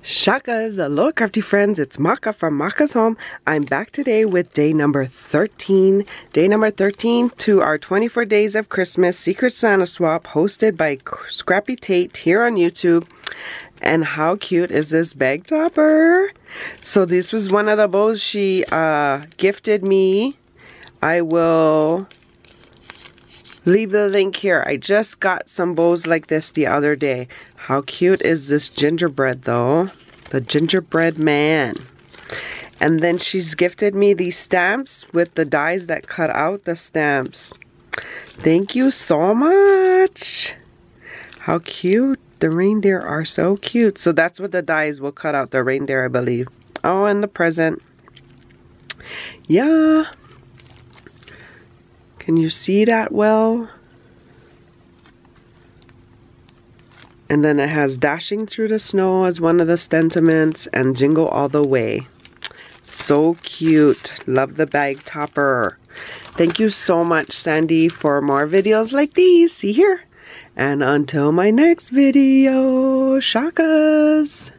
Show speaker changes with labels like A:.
A: Shakas, aloha crafty friends, it's Maka from Makaz Home. I'm back today with day number 13. Day number 13 to our 24 Days of Christmas Secret Santa Swap hosted by Scrappy Tate here on YouTube. And how cute is this bag topper? So this was one of the bows she gifted me. I will leave the link here. I just got some bows like this the other day. How cute is this gingerbread though? The gingerbread man. And then she's gifted me these stamps with the dies that cut out the stamps. Thank you so much. How cute. The reindeer are so cute. So that's what the dies will cut out, the reindeer, I believe. Oh, and the present. Yeah. Can you see that well? And then it has Dashing Through the Snow as one of the sentiments and Jingle All the Way. So cute. Love the bag topper. Thank you so much, Sandy, for more videos like these. See here. And until my next video, shakas.